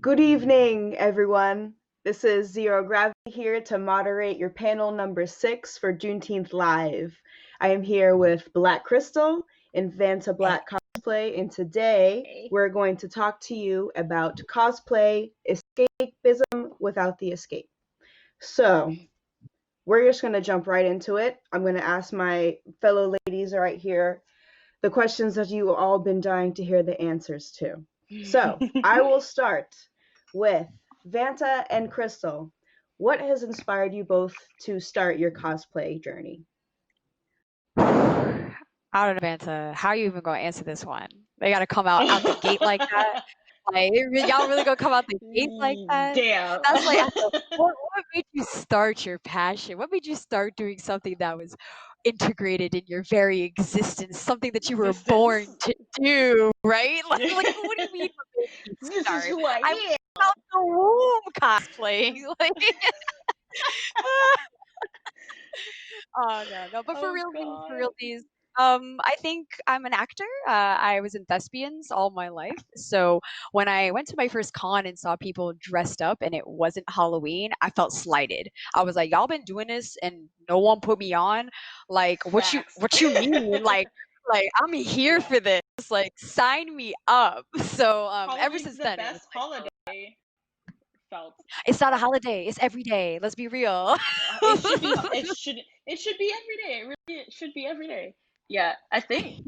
Good evening, everyone. This is Zero Gravity here to moderate your panel number 6 for Juneteenth Live. I am here with Black Crystal and Vanta Black Cosplay, and today we're going to talk to you about cosplay escapism without the escape. So, we're just going to jump right into it. I'm going to ask my fellow ladies right here the questions that you all been dying to hear the answers to. So, I will start with Vanta and Crystal. What has inspired you both to start your cosplay journey? I don't know, Vanta. How are you even gonna answer this one? They gotta come out the gate like that. Like y'all really gonna come out the gate like that? Damn. That's like what made you start your passion? What made you start doing something that was integrated in your very existence, something that you were born to do, right? Like what do you mean what made you This start? is who I I am. was out the womb cosplaying. Like oh no, but for realties, I think I'm an actor. I was in thespians all my life, so when I went to my first con and saw people dressed up and it wasn't Halloween, I felt slighted. I was like, y'all been doing this and no one put me on. Like, what you mean? Like I'm here for this. Like, sign me up. So ever Halloween's since the then, it was best like, holiday. Felt. it's not a holiday. It's every day. Let's be real. It should be. It should be every day. It really should be every day. Yeah, I think.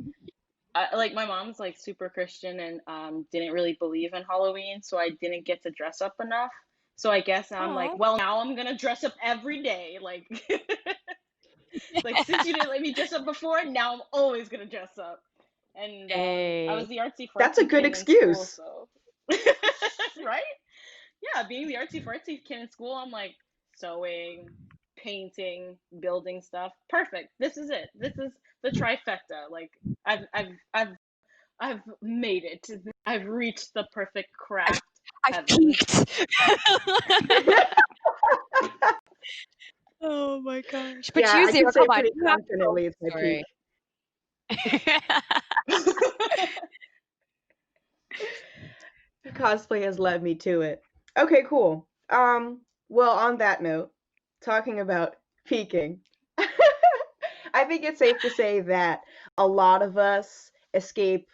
Like my mom's like super Christian and didn't really believe in Halloween, so I didn't get to dress up enough. So I guess now I'm like, Aw. well, now I'm gonna dress up every day. Like, like since you didn't let me dress up before, now I'm always gonna dress up. And I was Hey. the artsy That's a fartsy good kid in school, excuse. so right? Yeah, being the artsy fartsy kid in school, I'm like sewing, painting, building stuff. Perfect. This is it. This is the trifecta. Like I've made it. I've reached the perfect craft I've heaven. peaked. Oh my gosh. But Yeah, you, I can Zero, say come on. pretty You have to tell confidently it's my the peak. story. Cosplay has led me to it. Okay, cool. Well, on that note, talking about peaking, I think it's safe to say that a lot of us escape,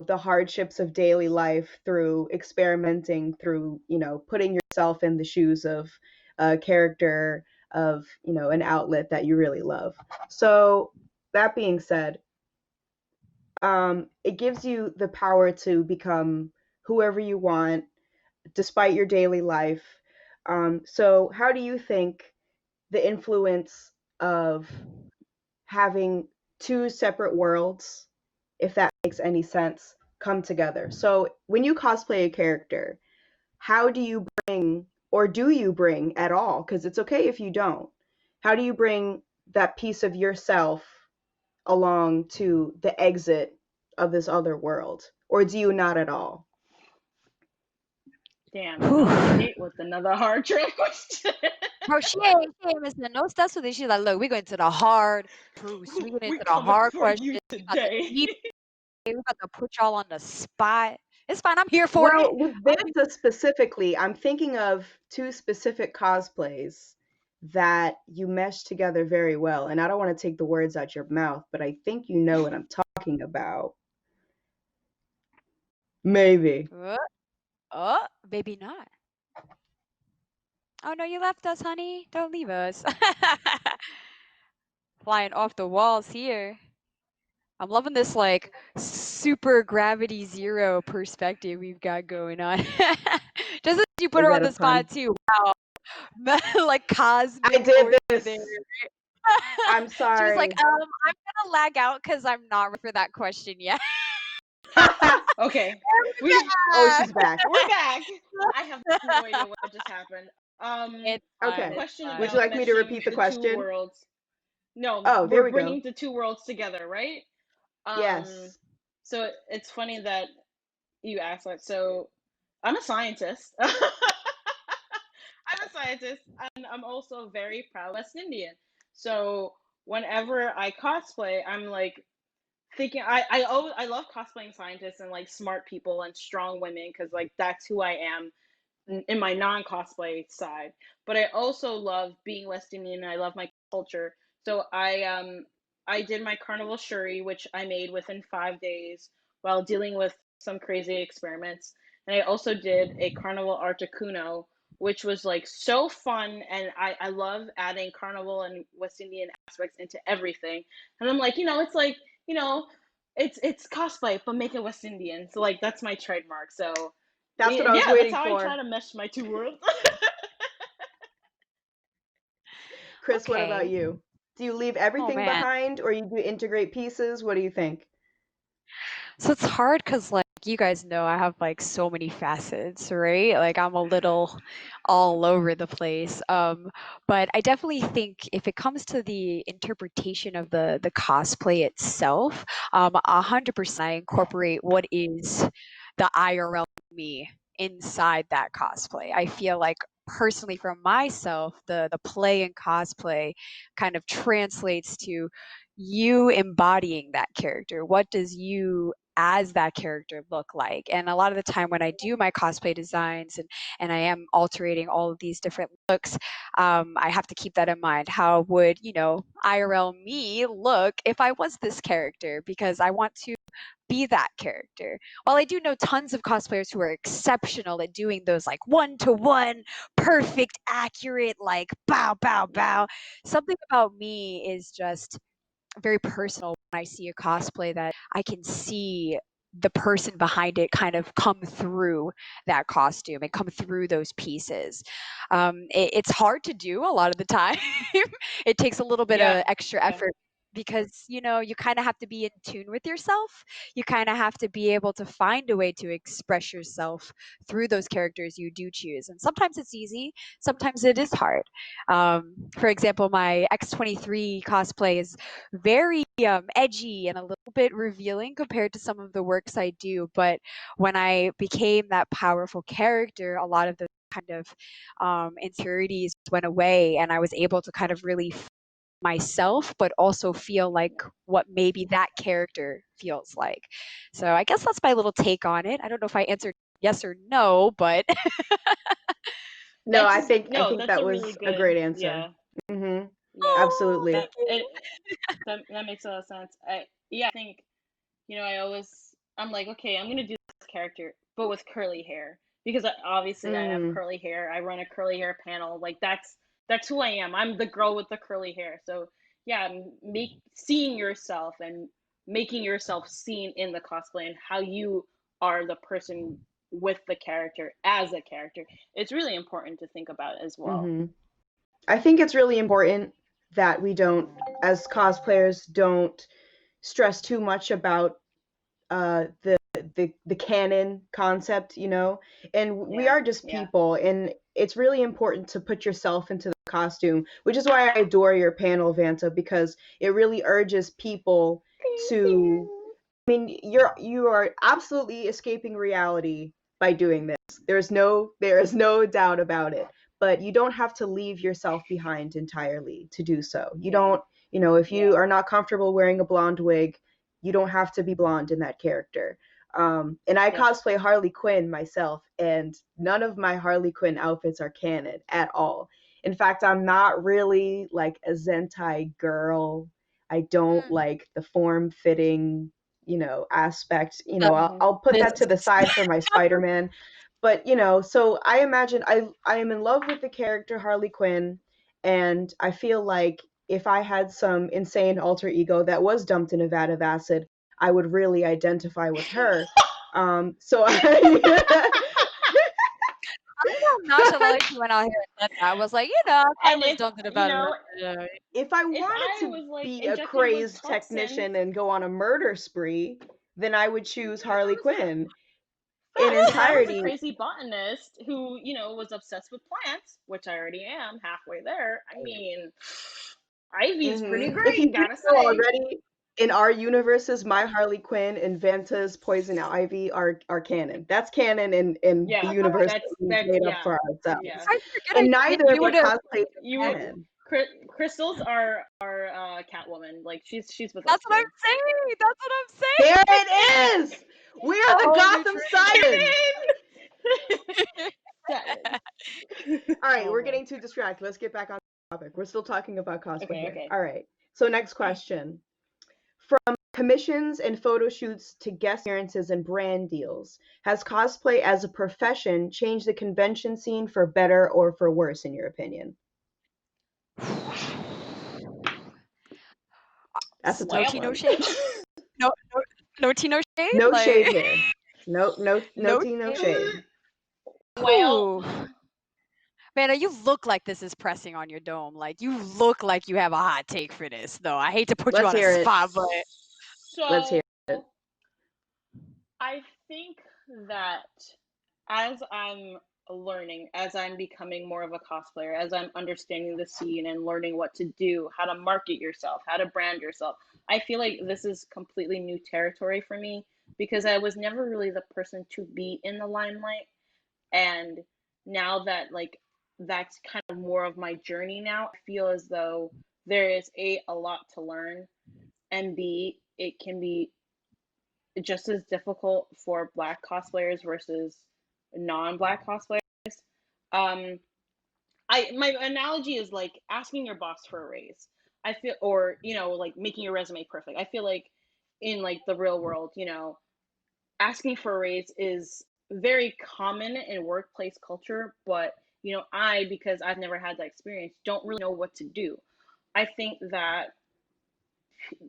the hardships of daily life through experimenting, through, putting yourself in the shoes of a character, of, an outlet that you really love. So, that being said, it gives you the power to become whoever you want despite your daily life. So, how do you think the influence of having two separate worlds, if that makes any sense, come together? So, when you cosplay a character, how do you bring, or do you bring at all? Because it's okay if you don't. How do you bring that piece of yourself along to the exit of this other world? Or do you not at all? Damn, out the gate with another hard trick question. Bro, she ain't missing no steps with this. She's like, look, we're going to the hard truths. We're going We into the coming hard for questions. you We got the today. deep. We got to put y'all on the spot. It's fine. I'm here for it. Well, with Vanta specifically, I'm thinking of two specific cosplays that you mesh together very well. And I don't want to take the words out your mouth, but I think you know what I'm talking about. Maybe. Oh, maybe not. Oh no, you left us, honey. Don't leave us. Flying off the walls here. I'm loving this like super gravity zero perspective we've got going on. Just as you put Is her on that a the pun? spot too. Wow. Like I cosmic did order there. this. I'm She was like, sorry. I'm gonna lag out because I'm not ready for that question yet. Okay. Oh, she's back. We're back. I have no idea what just happened. It's The fine. Okay. It's question Would fine. you about like me to meshing repeat the the two question? worlds. No, Oh, there we're we go. bringing the two worlds together, right? Um, Yes. so it's funny that you asked that. So I'm a scientist. I'm a scientist, and I'm also very proud West Indian. So whenever I cosplay, I'm like thinking I love cosplaying scientists and like smart people and strong women because like that's who I am in my non-cosplay side. But I also love being West Indian and I love my culture. So I did my carnival shuri, which I made within 5 days while dealing with some crazy experiments. And I also did a carnival articuno, which was like so fun, and I love adding carnival and West Indian aspects into everything. And I'm like, it's like, you know, it's cosplay, but make it West Indian. So like that's my trademark. So That's what I was yeah, that's waiting how I for. try to mesh my two worlds. Chris, what about Okay. you? Do you leave Oh everything man. behind or you do integrate pieces? What do you think? So it's hard because, like, you guys know, I have like so many facets, right? Like, I'm a little all over the place. But I definitely think if it comes to the interpretation of the cosplay itself, 100% I incorporate what is the IRL me inside that cosplay. I feel like personally for myself, the play and cosplay kind of translates to you embodying that character. What does you as that character look like? And a lot of the time when I do my cosplay designs and I am altering all of these different looks, I have to keep that in mind. How would, IRL me look if I was this character? Because I want to be that character. While I do know tons of cosplayers who are exceptional at doing those like one to one, perfect, accurate, like bow, bow, bow, something about me is just very personal when I see a cosplay that I can see the person behind it kind of come through that costume and come through those pieces. It's hard to do a lot of the time. It takes a little bit Yeah, of extra yeah, effort because you kind of have to be in tune with yourself. You kind of have to be able to find a way to express yourself through those characters you do choose, and sometimes it's easy, sometimes it is hard. For example, my X23 cosplay is very edgy and a little bit revealing compared to some of the works I do. But when I became that powerful character, a lot of the kind of insecurities went away, and I was able to kind of really myself, but also feel like what maybe that character feels like. So I guess that's my little take on it. I don't know if I answered yes or no, but No, that's I just think I no. think That's that a really was a great good. answer. Yeah, Mhm. yeah. oh, Absolutely. thank That you. it that makes a lot of sense. I think I always I'm like, okay, I'm gonna do this character, but with curly hair because obviously I have Mm. curly hair. I run a curly hair panel. Like that's who I am. I'm the girl with the curly hair. So yeah, make seeing yourself and making yourself seen in the cosplay and how you are the person with the character as a character. It's really important to think about as well. Mhm. I think it's really important that we don't, as cosplayers, don't stress too much about the canon concept, and we Yeah, are just yeah, people, and it's really important to put yourself into the costume, which is why I adore your panel, Vanta, because it really urges people thank to. you. I mean, you are absolutely escaping reality by doing this. There is no doubt about it. But you don't have to leave yourself behind entirely to do so. You Yeah, don't, if you yeah, are not comfortable wearing a blonde wig, you don't have to be blonde in that character. And I yeah. cosplay Harley Quinn myself, and none of my Harley Quinn outfits are canon at all. In fact, I'm not really like a Zentai girl. I don't Mm, like the form fitting, aspect. Mhm. I'll put this that to the side for my Spider-Man. But, so I imagine I am in love with the character Harley Quinn, and I feel like if I had some insane alter ego that was dumped in a vat of acid, I would really identify with her. So I, I know nonchalantly she went out here and said that. I was like, I And was dumping you about it. know, if I if wanted I to was like be a injected with crazed toxins, technician and go on a murder spree, then I would choose Harley Quinn in facts, if I was a entirety. crazy botanist who, was obsessed with plants, which I already am halfway there, I mean, Ivy's pretty If you great, didn't gotta know say. already, in our universes, my Harley Quinn and Vanta's Poison Ivy are canon. That's canon in the Yeah, universe that that's we've that's made up yeah, for You ourselves. yeah. guys are good And idea. neither of You our would have cosplays You are would canon. Crystals are Catwoman. Like she's with us That's what I'm too. saying. That's what I'm saying. There it is. We are the Oh, Gotham Seven. All right, Oh we're boy. getting too distracted. Let's get back on topic. We're still talking about cosplay Okay, here. okay. All right. So next question. From commissions and photo shoots to guest appearances and brand deals, has cosplay as a profession changed the convention scene for better or for worse, in your opinion? That's a No tough tea, no one. shade. No, no tea, no shade. No Like shade here. No no tea, no shade. shade. Well, Ooh. Vanna, you look like this is pressing on your dome. Like you look like you have a hot take for this, though. I hate to put you Let's on a hear it. spot, but Let's hear it. I think that as I'm learning, as I'm becoming more of a cosplayer, as I'm understanding the scene and learning what to do, how to market yourself, how to brand yourself, I feel like this is completely new territory for me because I was never really the person to be in the limelight. And now that like that's kind of more of my journey now, I feel as though there is a lot to learn, and B, it can be just as difficult for Black cosplayers versus non-Black cosplayers. Um, my analogy is like asking your boss for a raise. I feel, or like making your resume perfect. I feel like in like the real world, asking for a raise is very common in workplace culture, but because I've never had that experience, don't really know what to do. I think that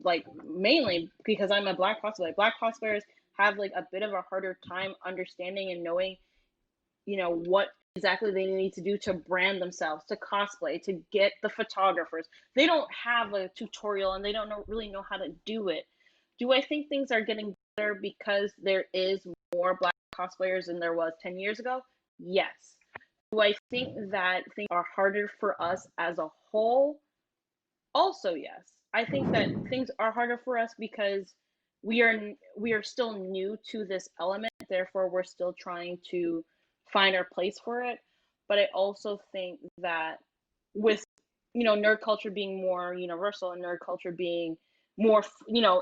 like mainly because I'm a Black cosplayer, Black cosplayers have like a bit of a harder time understanding and knowing, what exactly they need to do to brand themselves, to cosplay, to get the photographers. They don't have a tutorial and they don't really know how to do it. Do I think things are getting better because there is more Black cosplayers than there was 10 years ago? Yes. Do I think that things are harder for us as a whole? Also, yes. I think that things are harder for us because we are still new to this element, therefore we're still trying to find our place for it. But I also think that with nerd culture being more universal and nerd culture being more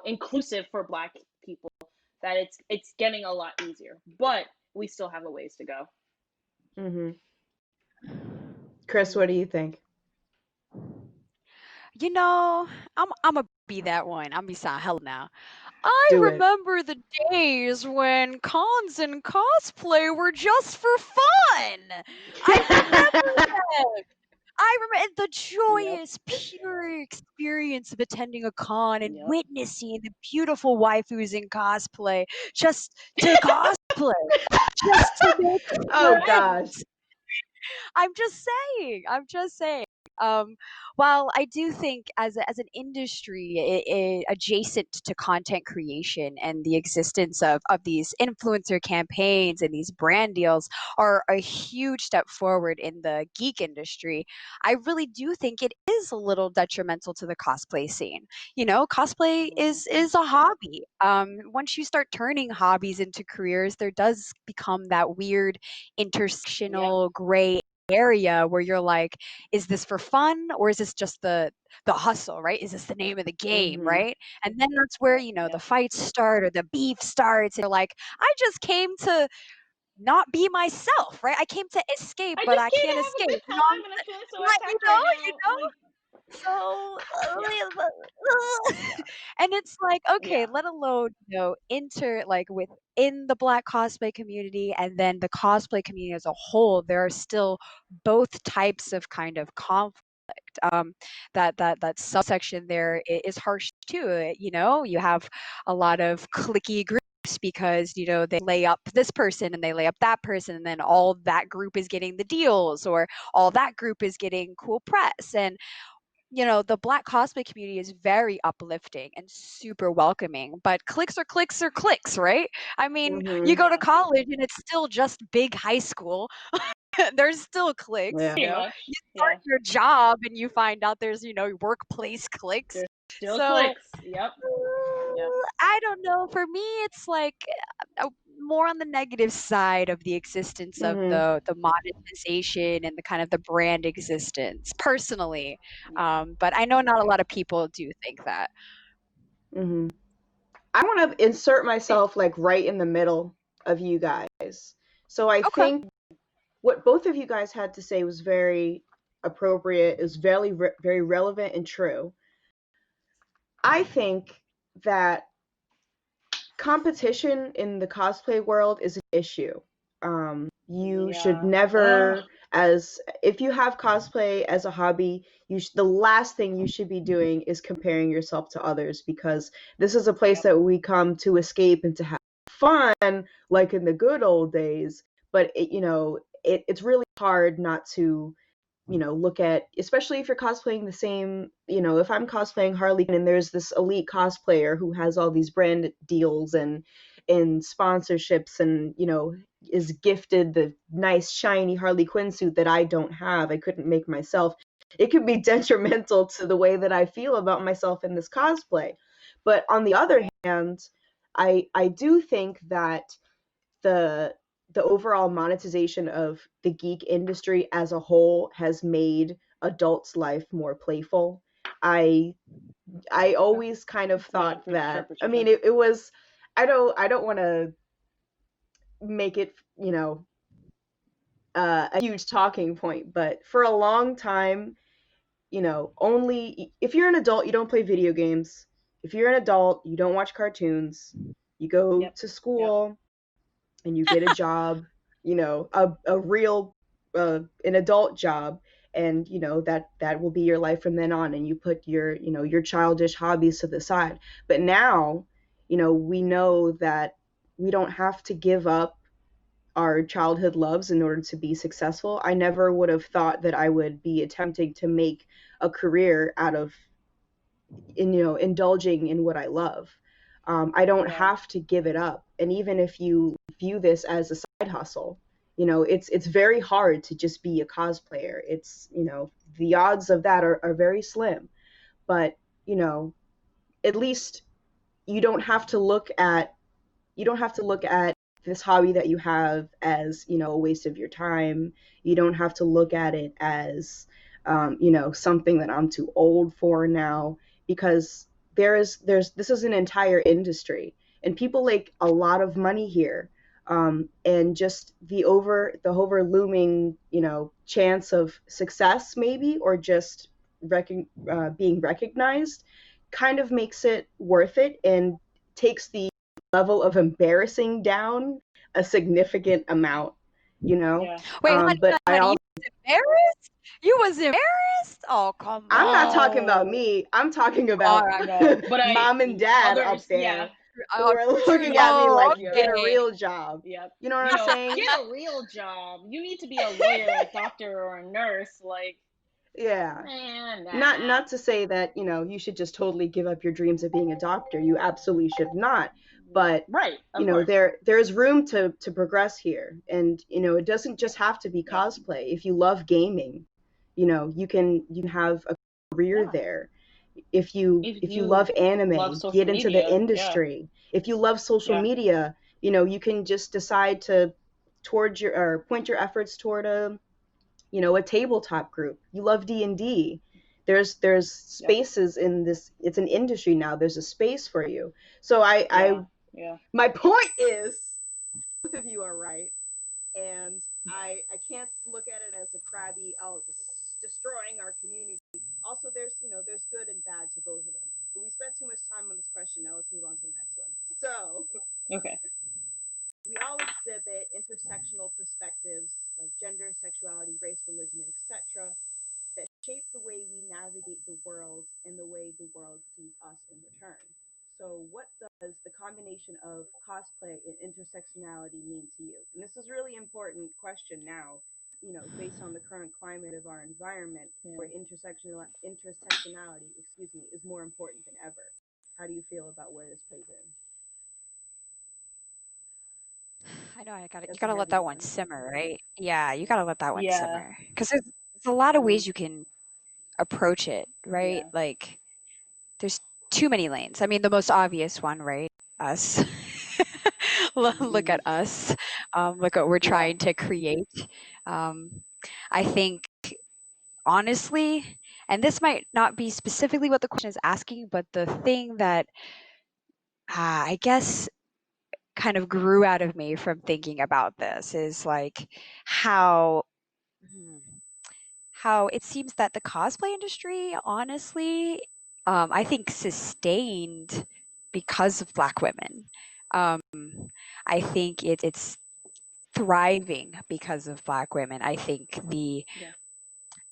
inclusive for Black people, that it's getting a lot easier. But we still have a ways to go. Mm-hmm. Chris, what do you think? I'm gonna be that one. I'm be saying hello now. I Do it. remember the days when cons and cosplay were just for fun. I remember that. I remember the Yep. joyous, pure experience of attending a con and Yep. witnessing the beautiful waifus in cosplay just to cosplay, just to make Oh gosh. friends. I'm just saying. I'm just saying. Um, while I do think as an industry adjacent to content creation and the existence of these influencer campaigns and these brand deals are a huge step forward in the geek industry, I really do think it is a little detrimental to the cosplay scene. Cosplay is a hobby. Once you start turning hobbies into careers, there does become that weird intersectional gray area where you're like, is this for fun or is this just the hustle, right? Is this the name of the game, Mm-hmm. right? And then that's where the fights start or the beef starts, and you're like, I just came to not be myself, right? I came to escape, I but just I came can't to have a escape. good time and I'm feeling so Right, attacked right you now. Like, so, yeah. and it's like, okay, Yeah. let alone, enter like within the Black cosplay community and then the cosplay community as a whole, there are still both types of kind of conflict. That subsection there is harsh too. You have a lot of clicky groups because they lay up this person and they lay up that person and then all that group is getting the deals or all that group is getting cool press. And the Black cosplay community is very uplifting and super welcoming, but clicks are clicks are clicks, right? I mean, you Mm-hmm. go to college and it's still just big high school. There's still clicks, Yeah. Pretty much. You start Yeah. your job and you find out there's, workplace clicks. There's still So clicks. Yep. Yep. I don't know. For me, it's like more on the negative side of the existence of Mm-hmm. the monetization and the kind of the brand existence personally. Yeah. But I know not a lot of people do think that. Mm-hmm. I want to insert myself like right in the middle of you guys. So I Okay. think what both of you guys had to say was very appropriate, is very relevant and true. I think that competition in the cosplay world is an issue. You should Yeah. never, as if you have cosplay as a hobby, the last thing you should be doing is comparing yourself to others, because this is a place Yep. that we come to escape and to have fun, like in the good old days. But it's really hard not to look at, especially if you're cosplaying the same, if I'm cosplaying Harley Quinn and there's this elite cosplayer who has all these brand deals and sponsorships and, is gifted the nice shiny Harley Quinn suit that I don't have, I couldn't make myself. It could be detrimental to the way that I feel about myself in this cosplay. But on the other hand, I do think that the the overall monetization of the geek industry as a whole has made adults' life more playful. I I always kind of It's my thought that, I mean, interpretation. it was, I don't want to make it, a huge talking point, but for a long time, only if you're an adult, you don't play video games. If you're an adult, you don't watch cartoons. You go Yep. to Yep. school and you get a job, a real an adult job, and that will be your life from then on, and you put your childish hobbies to the side. But now, we know that we don't have to give up our childhood loves in order to be successful. I never would have thought that I would be attempting to make a career out of indulging in what I love. I don't Yeah. have to give it up. And even if you view this as a side hustle, it's very hard to just be a cosplayer. It's the odds of that are very slim. But at least you don't have to look at this hobby that you have as a waste of your time. You don't have to look at it as something that I'm too old for now, because there's this is an entire industry, and people make a lot of money here. And just the over looming chance of success, maybe, or just being recognized, kind of makes it worth it and takes the level of embarrassing down a significant amount, you know. Yeah. Wait, But I honey, also, you was embarrassed? You was embarrassed? Oh, come I'm not talking about No. me. I'm talking All about right. No. But mom and dad up others, yeah. there who Oh, are looking at me oh, like, Yeah. get a okay. real job. Yep. You know what I'm saying? Get a real job. You need to be a lawyer, a doctor, or a nurse. Like, Yeah. man, Not to say that, you should just totally give up your dreams of being a doctor. You absolutely should not. But right, of course. there's room to progress here. And it doesn't just have to be cosplay. If you love gaming, you can have a career there. If you If if you you love anime, love social get into the media, yeah, industry. If you love social yeah, media, you can just decide to point your efforts toward a tabletop group. You love D&D. There's yep, spaces in this. It's an industry now. There's a space for you. So I yeah. my point is, both of you are right, and I can't look at it as a crabby, oh, this is destroying our community. Also, there's good and bad to both of them. But we spent too much time on this question. Now let's move on to the next one. So Okay. we all exhibit intersectional perspectives like gender, sexuality, race, religion, etc., that shape the way we navigate the world and the way the world sees us in return. So, what does the combination of cosplay and intersectionality mean to you? And this is a really important question now, based on the current climate of our environment, where Yeah. intersectionality, is more important than ever. How do you feel about where this plays in? I know you That's a gotta let heavy that one one. simmer, right? Yeah, you gotta let that one Yeah. simmer. Because there's a lot of Mm, ways you can approach it, right? yeah. Like, there's too many lanes. I mean, the most obvious one, right? Us. Look at us. Look what we're trying to create. I think honestly, and this might not be specifically what the question is asking, but the thing that I guess kind of grew out of me from thinking about this is like how hmm, how it seems that the cosplay industry, honestly, I think sustained because of Black women. Um, I think it's thriving because of Black women. I think the Yeah.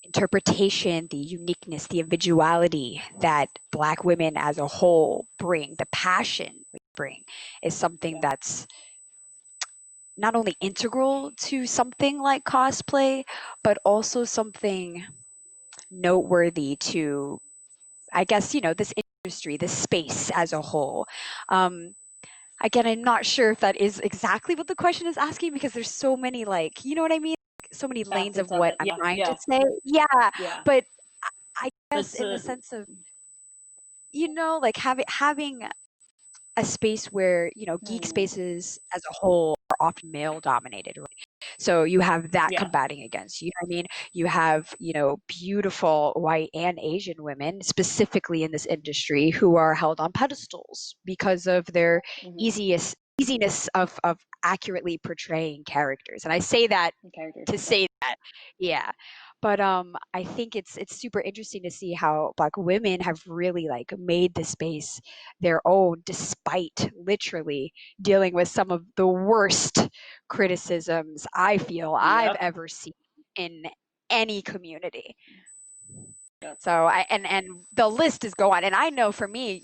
interpretation, the uniqueness, the individuality that Black women as a whole bring, the passion we bring, is something Yeah. that's not only integral to something like cosplay, but also something noteworthy to, I guess, this industry, this space as a whole. Um, Again, I'm not sure if that is exactly what the question is asking because there's so many, like, you know what I mean? So many lanes of Facets of what it. I'm Yeah. trying to Yeah. say. Yeah, Yeah. but I guess That's in the sense of, like having a space where, geek spaces as a whole are often male dominated, right? So you have that yeah. combating against you. Know what I mean? You have, beautiful white and Asian women, specifically in this industry, who are held on pedestals because of their easiness of accurately portraying characters. And I say that Characters. to say that, yeah. But I think it's super interesting to see how Black women have really like made the space their own, despite literally dealing with some of the worst criticisms I feel I've Yep. ever seen in any community. Yep. So and the list is go on. And I know for me,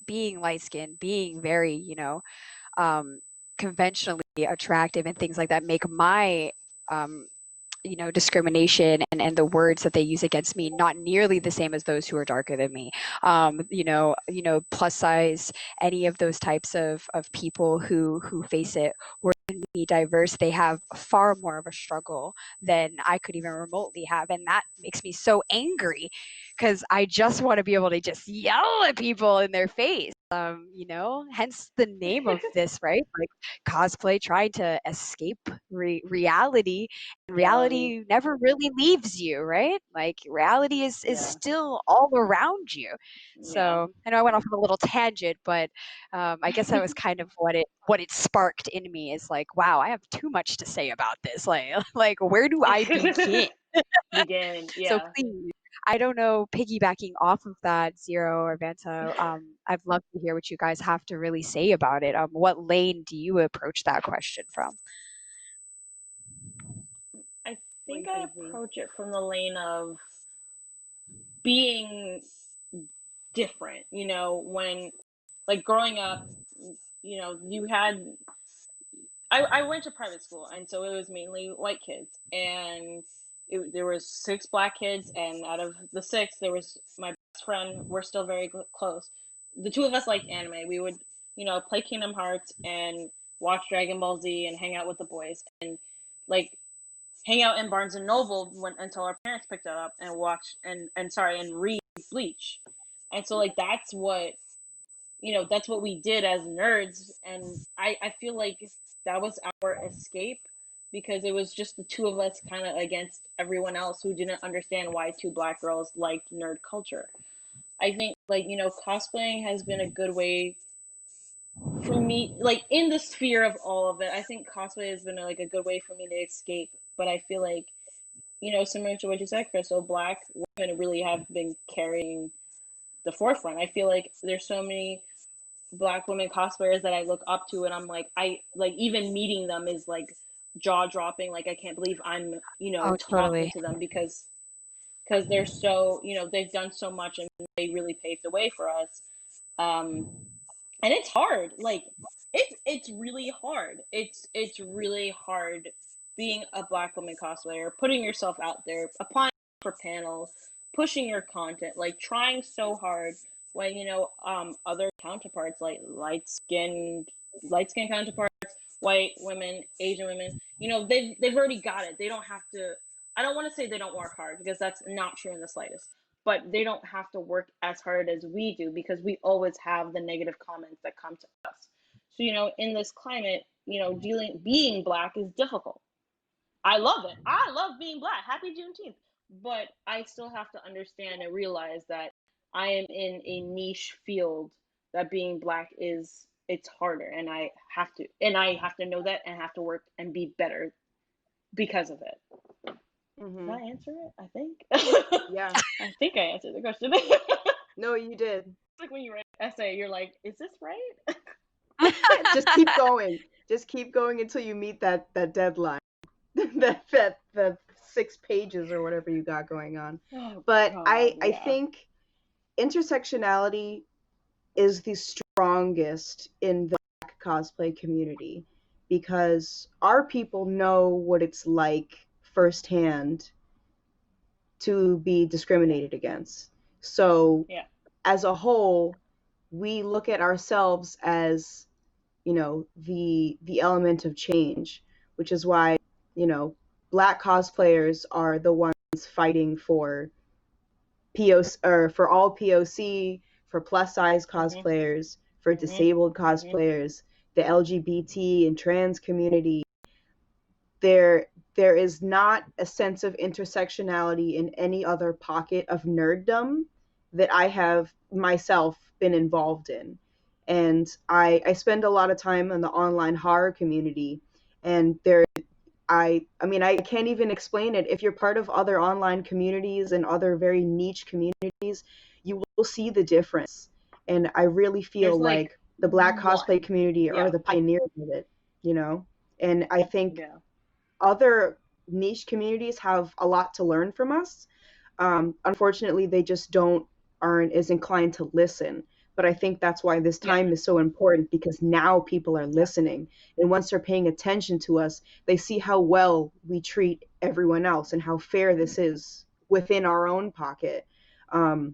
being light skinned, being very, um, conventionally attractive and things like that make my um, discrimination and the words that they use against me not nearly the same as those who are darker than me. Plus size, any of those types of people who face it were be diverse, they have far more of a struggle than I could even remotely have. And that makes me so angry because I just want to be able to just yell at people in their face. Hence the name of this, right? Like cosplay, trying to escape reality. Reality never really leaves you, right? Like reality is still all around you. So I know I went off on a little tangent, but I guess that was kind of what it sparked in me is like, wow, I have too much to say about this. Like like where do I begin? Begin. So Yeah. please, I don't know, piggybacking off of that, Zero or Vanta, I'd love to hear what you guys have to really say about it. What lane do you approach that question from? I think I approach it from the lane of being different. When like growing up, you had I went to private school, and so it was mainly white kids, and there was 6 black kids, and out of the 6, there was my best friend. We're still very close. The two of us liked anime. We would, play Kingdom Hearts and watch Dragon Ball Z and hang out with the boys, and like hang out in Barnes and Noble until our parents picked it up and watch and read Bleach. And so like that's what we did as nerds, and I feel like that was our escape because it was just the two of us kind of against everyone else who didn't understand why 2 black girls liked nerd culture. I think like cosplaying has been a good way for me, like in the sphere of all of it. I think cosplay has been like a good way for me to escape, but I feel like similar to what you said, Crystal, Black women really have been carrying the forefront. I feel like there's so many Black women cosplayers that I look up to, and I'm like, I like even meeting them is like jaw dropping. Like I can't believe I'm Oh, talking totally. to them because they're so they've done so much and they really paved the way for us. Um, and it's hard. Like it's really hard. It's really hard being a Black woman cosplayer, putting yourself out there, applying for panels, pushing your content, like trying so hard when other counterparts like light skinned counterparts, white women, Asian women, they've already got it. They don't have to. I don't want to say they don't work hard because that's not true in the slightest, but they don't have to work as hard as we do because we always have the negative comments that come to us. So in this climate, being Black is difficult. I love it. I love being Black. Happy Juneteenth. But I still have to understand and realize that I am in a niche field, that being Black it's harder, and I have to know that and have to work and be better because of it. Mm-hmm. Did I answer it? I think. Yeah. I think I answered the question. No, you did. It's like when you write an essay, you're like, is this right? Just keep going. Just keep going until you meet that deadline. that 6 pages or whatever you got going on. Oh, but God, I yeah. think intersectionality is the strongest in the Black cosplay community, because our people know what it's like firsthand to be discriminated against. So Yeah. as a whole, we look at ourselves as, the element of change, which is why, Black cosplayers are the ones fighting for POC, or for all POC, for plus size cosplayers, for disabled cosplayers, the LGBT and trans community. There is not a sense of intersectionality in any other pocket of nerddom that I have myself been involved in. And I spend a lot of time in the online horror community, and I mean, I can't even explain it. If you're part of other online communities and other very niche communities, you will see the difference. And I really feel like the Black cosplay community are the pioneers of it, And I think other niche communities have a lot to learn from us. Unfortunately, they just aren't as inclined to listen. But I think that's why this time is so important, because now people are listening. And once they're paying attention to us, they see how well we treat everyone else and how fair this is within our own pocket. I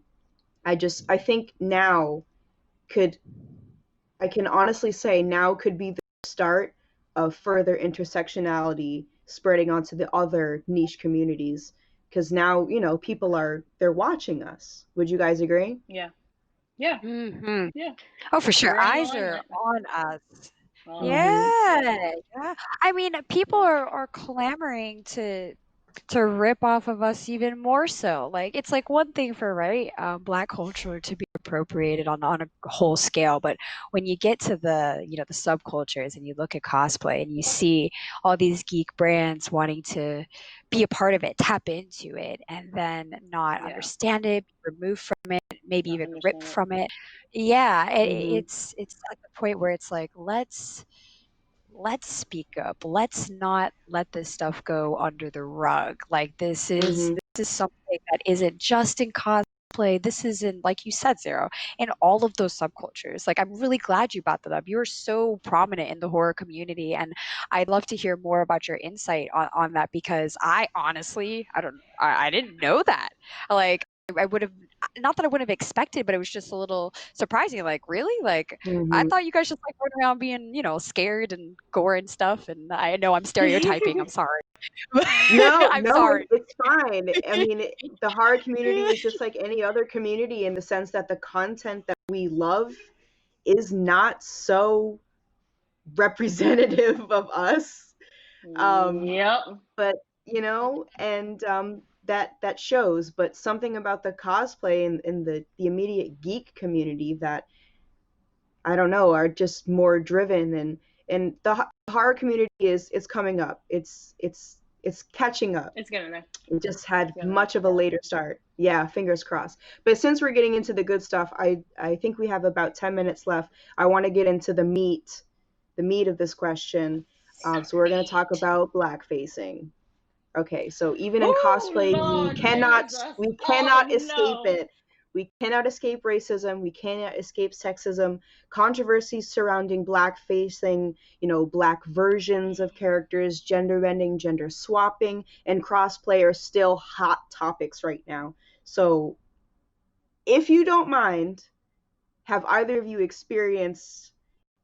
think I can honestly say now could be the start of further intersectionality spreading onto the other niche communities, because now, they're watching us. Would you guys agree? Yeah. Yeah. Mm-hmm. Yeah. Oh, for sure. We're in Eyes are alignment. on us. Mhm. Yeah. I mean, people are clamoring to rip off of us even more so. Like, it's like one thing for Black culture to be appropriated on a whole scale, but when you get to the subcultures and you look at cosplay and you see all these geek brands wanting to be a part of it, tap into it, and then not understand it, be removed from it, maybe even rip from it. Yeah, it's at the point where it's like, let's speak up. Let's not let this stuff go under the rug. Like, this is something that isn't just in cosplay. This is in, like you said, Zero, in all of those subcultures. Like, I'm really glad you brought that up. You are so prominent in the horror community, and I'd love to hear more about your insight on that, because I honestly, I didn't know that. Like, I would have, not that I wouldn't have expected, but it was just a little surprising. Like, really? Like, I thought you guys just like going around being, scared and gore and stuff. And I know I'm stereotyping. I'm sorry. No, I'm no, sorry. it's fine. I mean, the horror community is just like any other community, in the sense that the content that we love is not so representative of us. Yep. But and that shows. But something about the cosplay in the immediate geek community that, I don't know, are just more driven, and the horror community is coming up. It's catching up. It's getting there. It just had much of a later start. Yeah, fingers crossed. But since we're getting into the good stuff, I think we have about 10 minutes left. I want to get into the meat of this question. So we're going to talk about blackfacing. Okay, so even in cosplay, Lord we cannot Jesus. escape it. We cannot escape racism. We cannot escape sexism. Controversies surrounding blackfacing, black versions of characters, gender bending, gender swapping, and crossplay are still hot topics right now. So, if you don't mind, have either of you experienced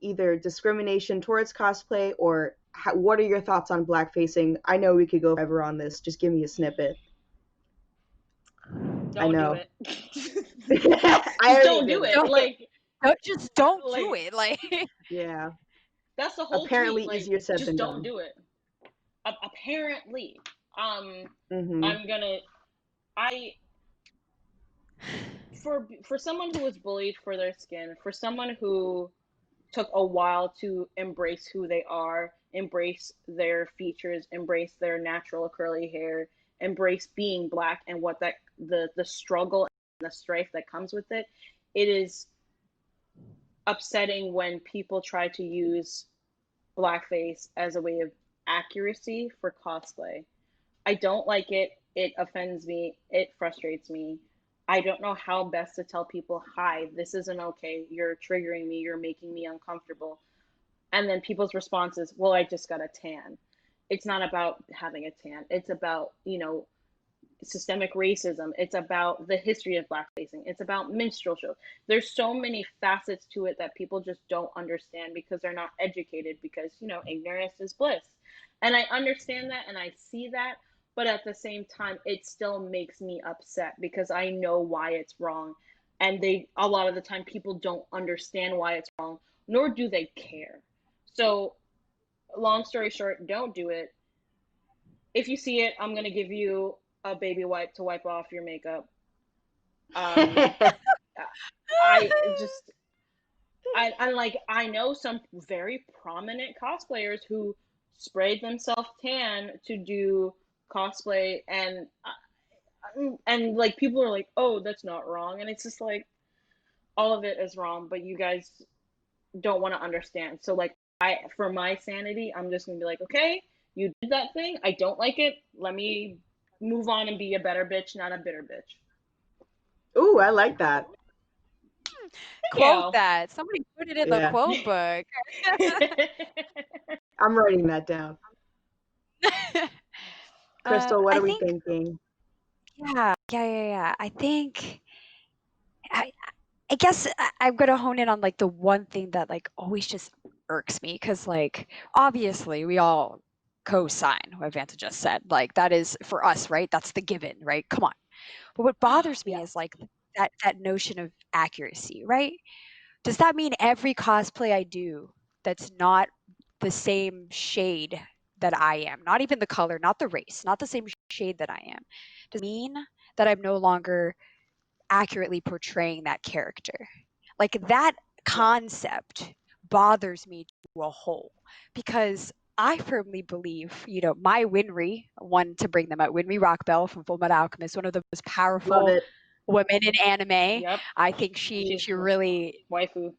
either discrimination towards cosplay, or what are your thoughts on blackfacing? I know we could go forever on this. Just give me a snippet. Don't do it. I don't do it. Don't do it. Like, yeah. That's the whole Apparently tweet. Like, easier said just than don't done. do it. Apparently, Mm-hmm. I'm gonna. For someone who was bullied for their skin, for someone who took a while to embrace who they are, embrace their features, embrace their natural curly hair, embrace being Black and what that the struggle and the strife that comes with it. It is upsetting when people try to use blackface as a way of accuracy for cosplay. I don't like it. It offends me. It frustrates me. I don't know how best to tell people, hi, this isn't okay. You're triggering me. You're making me uncomfortable. And then people's response is, well, I just got a tan. It's not about having a tan. It's about, systemic racism. It's about the history of blackfacing. It's about minstrel shows. There's so many facets to it that people just don't understand because they're not educated, because, ignorance is bliss. And I understand that and I see that, but at the same time, it still makes me upset because I know why it's wrong. And a lot of the time, people don't understand why it's wrong, nor do they care. So, long story short, don't do it. If you see it, I'm going to give you a baby wipe to wipe off your makeup. I know some very prominent cosplayers who sprayed themselves tan to do cosplay, and like people are like, oh, that's not wrong, and it's just like, all of it is wrong, but you guys don't want to understand. So like, for my sanity, I'm just gonna be like, okay, you did that thing, I don't like it, let me move on and be a better bitch, not a bitter bitch. Ooh, I like that. Quote that. Somebody put it in the quote book. I'm writing that down. Crystal, what are we thinking? Yeah. I think, I guess I'm gonna hone in on like the one thing that like always just irks me, because like obviously we all co-sign what Vanta just said. Like that is for us, right? That's the given, right? Come on. But what bothers me is like that notion of accuracy, right? Does that mean every cosplay I do that's not the same shade that I am, not even the color, not the race, not the same shade that I am, does it mean that I'm no longer accurately portraying that character? Like that concept bothers me to a whole, because I firmly believe, my Winry, one to bring them out, Winry Rockbell from Full Metal Alchemist, one of the most powerful women in anime. Yep. I think she really, waifu.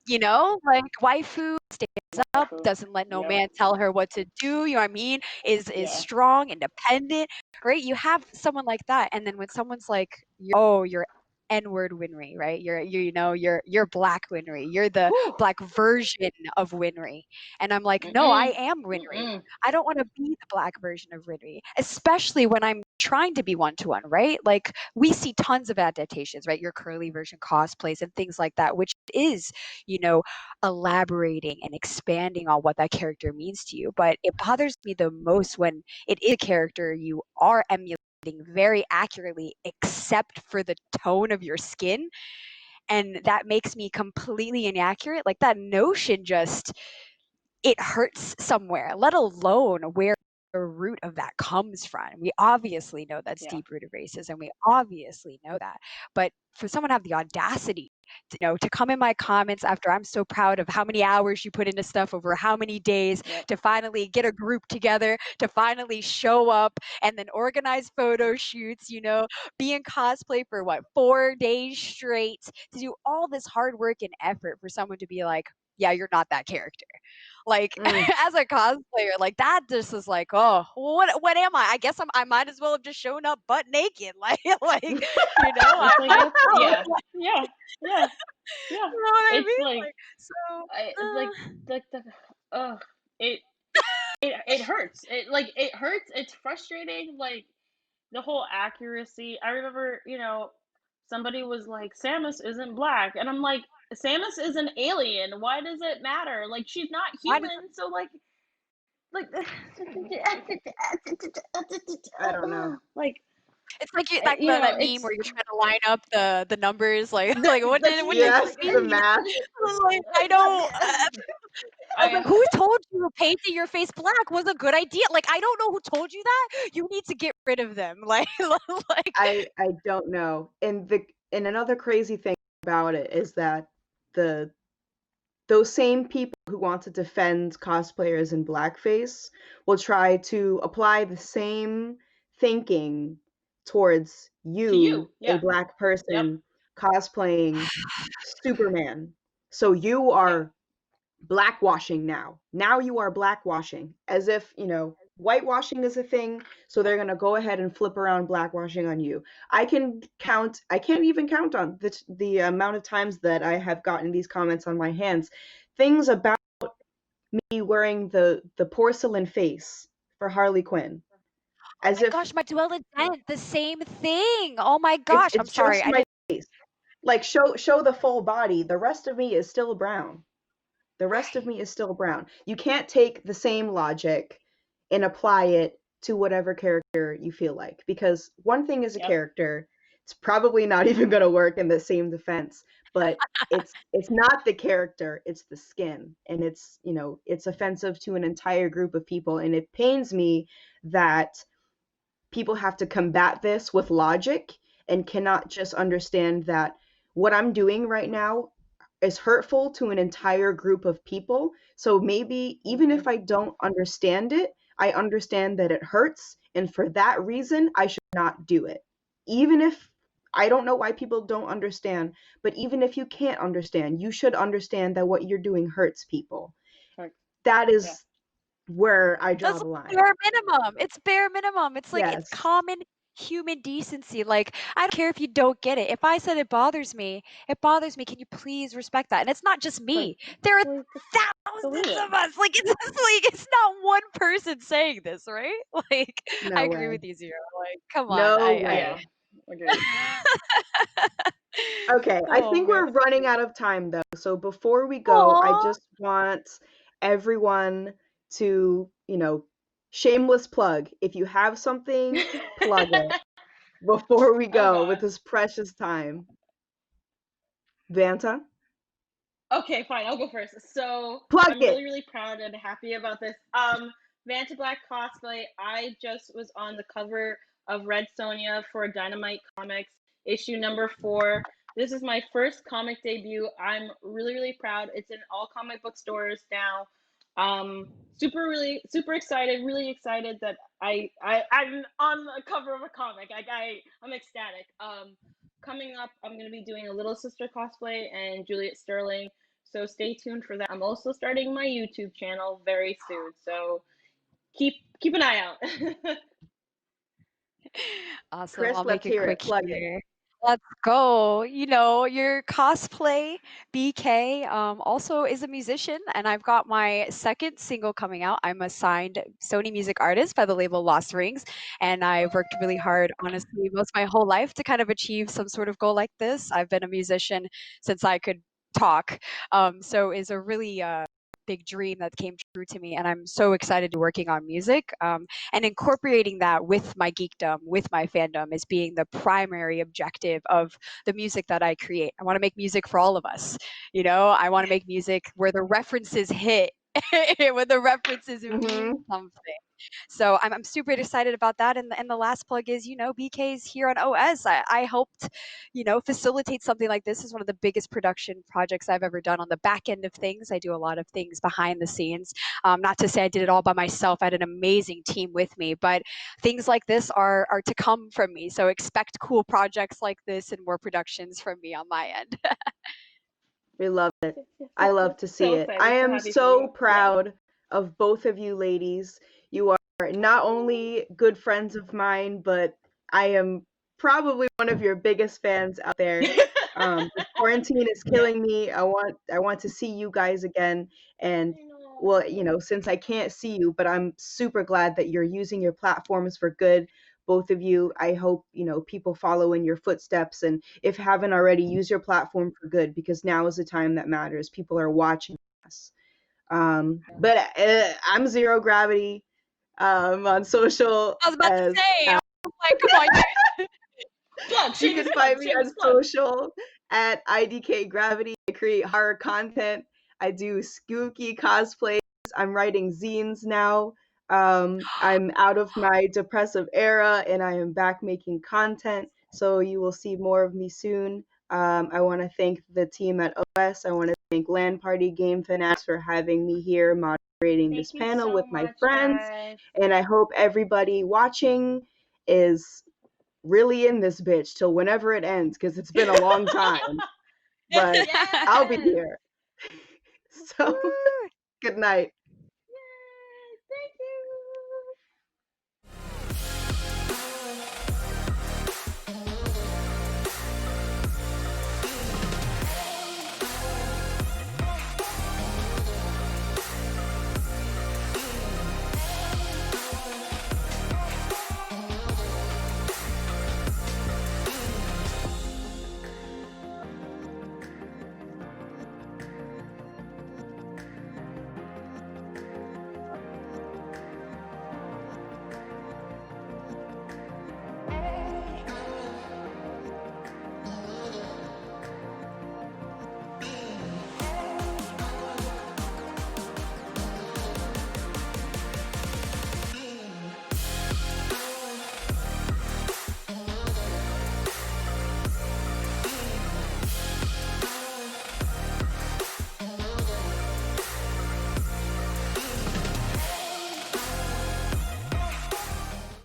Like waifu, stands up, doesn't let no man tell her what to do, you know what I mean? Is strong, independent, right? You have someone like that, and then when someone's like, oh, you're N-word Winry, right? You're Black Winry. You're the Black version of Winry. And I'm like, no, I am Winry. I don't want to be the Black version of Winry, especially when I'm trying to be one-to-one, right? Like we see tons of adaptations, right? Your curly version cosplays and things like that, which is, elaborating and expanding on what that character means to you. But it bothers me the most when it is a character you are emulating very accurately, except for the tone of your skin, and that makes me completely inaccurate. Like that notion just, it hurts somewhere, let alone where the root of that comes from. We obviously know that's deep rooted racism. We obviously know that. But for someone to have the audacity to come in my comments after I'm so proud of how many hours you put into stuff over how many days, to finally get a group together, to finally show up and then organize photo shoots, be in cosplay for 4 days straight, to do all this hard work and effort for someone to be like, yeah, you're not that character. Like as a cosplayer, like that just is like, oh, what am I? I guess I might as well have just shown up butt naked, like yeah. You know what I It's mean? like, it hurts. It hurts. It's frustrating. Like the whole accuracy. I remember, somebody was like, Samus isn't Black, and I'm like, Samus is an alien. Why does it matter? Like she's not human. So like I don't know. Like it's like that meme where you're trying to line up the numbers, like what did yes, it the math. like I don't. I was like, who told you painting your face black was a good idea? Like, I don't know who told you that. You need to get rid of them. Like, I don't know. And another crazy thing about it is that those same people who want to defend cosplayers in blackface will try to apply the same thinking towards To you, you, a yeah. black Yep. person, cosplaying Superman. So you are blackwashing now. Now you are blackwashing, as if, whitewashing is a thing, so they're going to go ahead and flip around blackwashing on you. I can't even count on the amount of times that I have gotten these comments on my hands. Things about me wearing the porcelain face for Harley Quinn. As my if gosh, my Duella Dent, the same thing. Oh my it's gosh, I'm sorry. just my face. Like show the full body. The rest of me is still brown. The rest of me is still brown. You can't take the same logic and apply it to whatever character you feel like, because one thing is a Yep. character. It's probably not even going to work in the same defense, but it's not the character, it's the skin, and it's offensive to an entire group of people, and it pains me that people have to combat this with logic and cannot just understand that what I'm doing right now is hurtful to an entire group of people. So maybe even if I don't understand it, I understand that it hurts. And for that reason, I should not do it. Even if I don't know why people don't understand, but even if you can't understand, you should understand that what you're doing hurts people. Correct. That is Yeah. where I draw That's the line. bare minimum. It's bare minimum. It's like, it's Yes. common human decency. Like, I don't care if you don't get it. If I said it bothers me, it bothers me. Can you please respect that? And it's not just me. There are thousands Believe it. of us. Like, it's not one person saying this, right? Like, No I agree way. with you, Zero. Like, come on. No I way. Agreed. Okay, I Oh think man. we're running out of time though. So before we go, I Aw. just want everyone to, shameless plug. If you have something, plug it before we Oh go with God. this precious time. Vanta, Okay, fine. I'll go first. So plug I'm it. really, really proud and happy about this. Vanta Black Cosplay. I just was on the cover of Red Sonja for Dynamite Comics issue number 4. This is my first comic debut. I'm really, really proud. It's in all comic book stores now. Super excited. Really excited that I'm on the cover of a comic. I'm ecstatic. Coming up, I'm going to be doing a Little Sister cosplay and Juliet Sterling. So stay tuned for that. I'm also starting my YouTube channel very soon. So keep an eye out. Awesome. Chris, I'll let's make it hear it. quick Plug it. here. Let's go. Your cosplay, BK, also is a musician, and I've got my second single coming out. I'm a signed Sony music artist by the label Lost Rings, and I've worked really hard, honestly, most of my whole life to kind of achieve some sort of goal like this. I've been a musician since I could talk, so it's a really big dream that came true to me, and I'm so excited to be working on music. And incorporating that with my geekdom, with my fandom, as being the primary objective of the music that I create. I want to make music for all of us. I want to make music where the references hit, where the references mean something. So I'm super excited about that. And the last plug is, BK's here on OS. I helped, facilitate something like this. Is one of the biggest production projects I've ever done on the back end of things. I do a lot of things behind the scenes. Not to say I did it all by myself. I had an amazing team with me, but things like this are to come from me. So expect cool projects like this and more productions from me on my end. We love it. I love to see So it. I excited. So am happy for so you. proud of both of you ladies. You are not only good friends of mine, but I am probably one of your biggest fans out there. The quarantine is killing me. I want to see you guys again. And well, since I can't see you, but I'm super glad that you're using your platforms for good. Both of you, I hope, people follow in your footsteps. And if haven't already, use your platform for good, because now is the time that matters. People are watching us. But I'm Zero Gravity on social. I was about to As say, I was like, come on. Plug, you can find me on social at IDK Gravity. I create horror content. I do spooky cosplays. I'm writing zines now. I'm out of my depressive era and I am back making content. So you will see more of me soon. I want to thank the team at OS. I want to thank Land Party Game Fanatics for having me here moderating Thank this you panel so with my much, friends. guys. And I hope everybody watching is really in this bitch till whenever it ends, because it's been a long time. But Yes. I'll be here. So, good night.